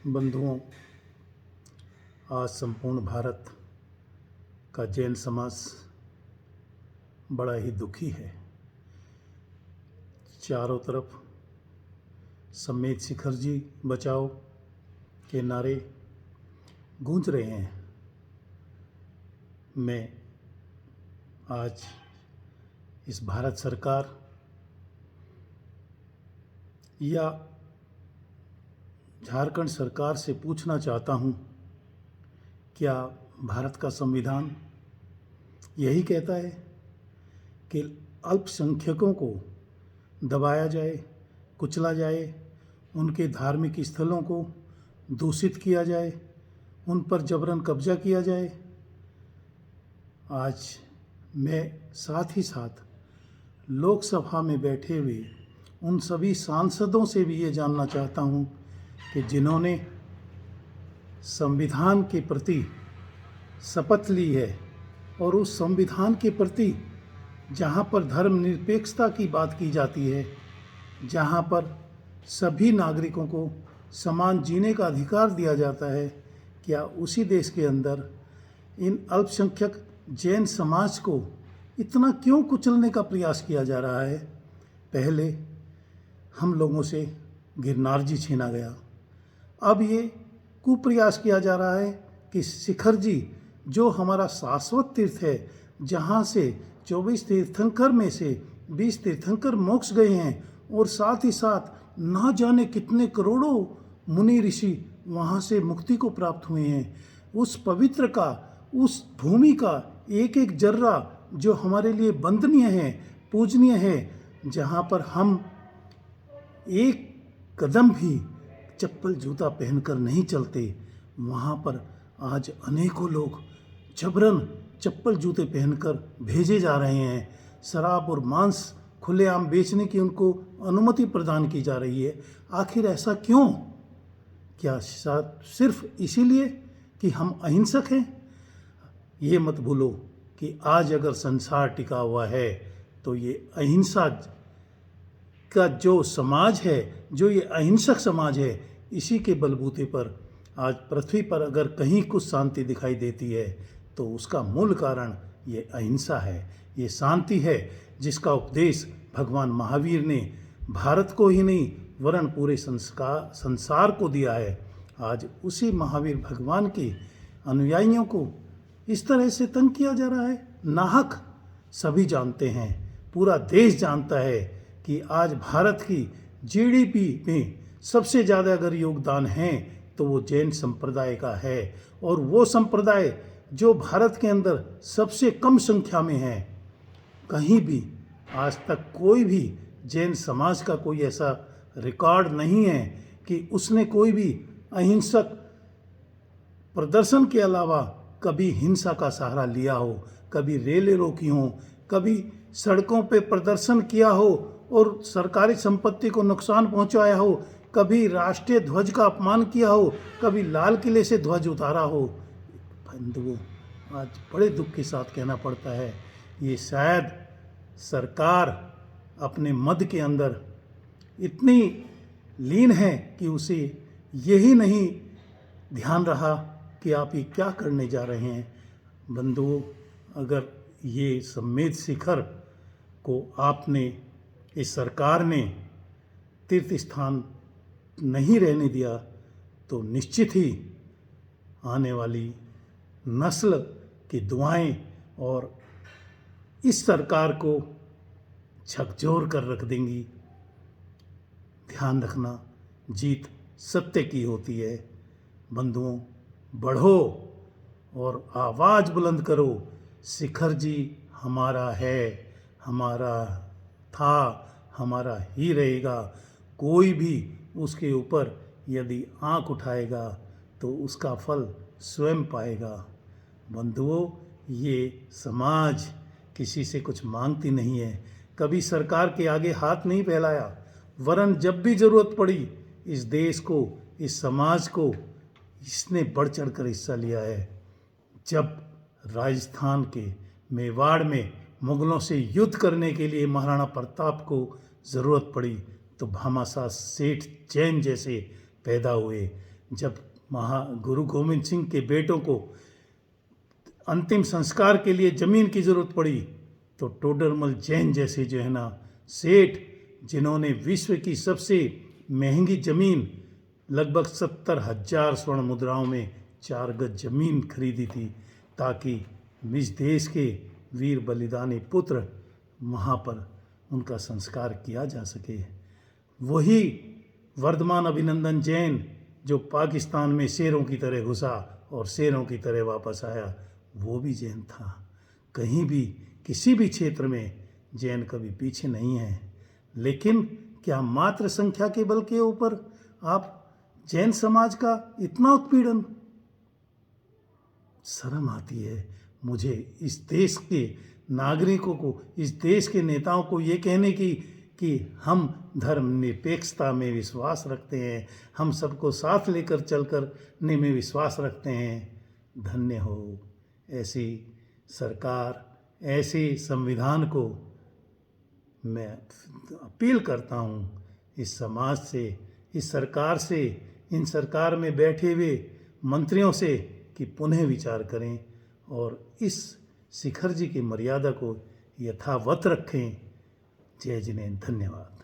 बंधुओं, आज संपूर्ण भारत का जैन समाज बड़ा ही दुखी है। चारों तरफ समेत शिखर जी बचाओ के नारे गूंज रहे हैं। मैं आज इस भारत सरकार या झारखंड सरकार से पूछना चाहता हूं, क्या भारत का संविधान यही कहता है कि अल्पसंख्यकों को दबाया जाए, कुचला जाए, उनके धार्मिक स्थलों को दूषित किया जाए, उन पर जबरन कब्जा किया जाए? आज मैं साथ ही साथ लोकसभा में बैठे हुए उन सभी सांसदों से भी ये जानना चाहता हूँ कि जिन्होंने संविधान के प्रति शपथ ली है और उस संविधान के प्रति जहाँ पर धर्मनिरपेक्षता की बात की जाती है, जहाँ पर सभी नागरिकों को समान जीने का अधिकार दिया जाता है, क्या उसी देश के अंदर इन अल्पसंख्यक जैन समाज को इतना क्यों कुचलने का प्रयास किया जा रहा है? पहले हम लोगों से गिरनार जी छीना गया, अब ये कुप्रयास किया जा रहा है कि शिखर जी जो हमारा शाश्वत तीर्थ है, जहाँ से 24 तीर्थंकर में से 20 तीर्थंकर मोक्ष गए हैं और साथ ही साथ ना जाने कितने करोड़ों मुनि ऋषि वहाँ से मुक्ति को प्राप्त हुए हैं, उस पवित्र का, उस भूमि का एक एक जर्रा जो हमारे लिए वंदनीय है, पूजनीय है, जहाँ पर हम एक कदम भी चप्पल जूता पहनकर नहीं चलते, वहाँ पर आज अनेकों लोग जबरन चप्पल जूते पहनकर भेजे जा रहे हैं। शराब और मांस खुलेआम बेचने की उनको अनुमति प्रदान की जा रही है। आखिर ऐसा क्यों? क्या सिर्फ इसीलिए कि हम अहिंसक हैं? ये मत भूलो कि आज अगर संसार टिका हुआ है तो ये अहिंसा का जो समाज है, जो ये अहिंसक समाज है, इसी के बलबूते पर आज पृथ्वी पर अगर कहीं कुछ शांति दिखाई देती है तो उसका मूल कारण ये अहिंसा है, ये शांति है, जिसका उपदेश भगवान महावीर ने भारत को ही नहीं वरन पूरे संसार को दिया है। आज उसी महावीर भगवान के अनुयायियों को इस तरह से तंग किया जा रहा है, नाहक। सभी जानते हैं, पूरा देश जानता है कि आज भारत की जीडीपी में सबसे ज़्यादा अगर योगदान है तो वो जैन संप्रदाय का है, और वो संप्रदाय जो भारत के अंदर सबसे कम संख्या में है। कहीं भी आज तक कोई भी जैन समाज का कोई ऐसा रिकॉर्ड नहीं है कि उसने कोई भी अहिंसक प्रदर्शन के अलावा कभी हिंसा का सहारा लिया हो, कभी रेलें रोकी हों, कभी सड़कों पे प्रदर्शन किया हो और सरकारी संपत्ति को नुकसान पहुंचाया हो, कभी राष्ट्रीय ध्वज का अपमान किया हो, कभी लाल किले से ध्वज उतारा हो। बंधुओं, आज बड़े दुख के साथ कहना पड़ता है, ये शायद सरकार अपने मद के अंदर इतनी लीन है कि उसे यही नहीं ध्यान रहा कि आप ये क्या करने जा रहे हैं। बंधुओं, अगर ये समेत शिखर को आपने, इस सरकार ने तीर्थ स्थान नहीं रहने दिया तो निश्चित ही आने वाली नस्ल की दुआएं और इस सरकार को झकझोर कर रख देंगी। ध्यान रखना, जीत सत्य की होती है। बंधुओं, बढ़ो और आवाज़ बुलंद करो, शिखर जी हमारा है, हमारा था, हमारा ही रहेगा। कोई भी उसके ऊपर यदि आंख उठाएगा तो उसका फल स्वयं पाएगा। बंधुओं, ये समाज किसी से कुछ मांगती नहीं है, कभी सरकार के आगे हाथ नहीं फैलाया, वरन जब भी ज़रूरत पड़ी इस देश को, इस समाज को इसने बढ़ चढ़ कर हिस्सा लिया है। जब राजस्थान के मेवाड़ में मुगलों से युद्ध करने के लिए महाराणा प्रताप को ज़रूरत पड़ी तो भामाशाह सेठ जैन जैसे पैदा हुए, जब गुरु गोविंद सिंह के बेटों को अंतिम संस्कार के लिए जमीन की जरूरत पड़ी तो टोडरमल जैन जैसे जो है ना सेठ, जिन्होंने विश्व की सबसे महंगी जमीन लगभग 70,000 स्वर्ण मुद्राओं में 4 गज जमीन खरीदी थी ताकि इस देश के वीर बलिदानी पुत्र वहाँ पर उनका संस्कार किया जा सके। वही वर्धमान अभिनंदन जैन जो पाकिस्तान में शेरों की तरह घुसा और शेरों की तरह वापस आया, वो भी जैन था। कहीं भी किसी भी क्षेत्र में जैन कभी पीछे नहीं है। लेकिन क्या मात्र संख्या के बल के ऊपर आप जैन समाज का इतना उत्पीड़न? शर्म आती है मुझे इस देश के नागरिकों को, इस देश के नेताओं को ये कहने की कि हम धर्मनिरपेक्षता में विश्वास रखते हैं, हम सबको साथ लेकर चल करने में विश्वास रखते हैं। धन्य हो ऐसी सरकार, ऐसे संविधान को। मैं अपील करता हूँ इस समाज से, इस सरकार से, इन सरकार में बैठे हुए मंत्रियों से कि पुनः विचार करें और इस शिखर जी की मर्यादा को यथावत रखें। जय जिनेंद्र, धन्यवाद।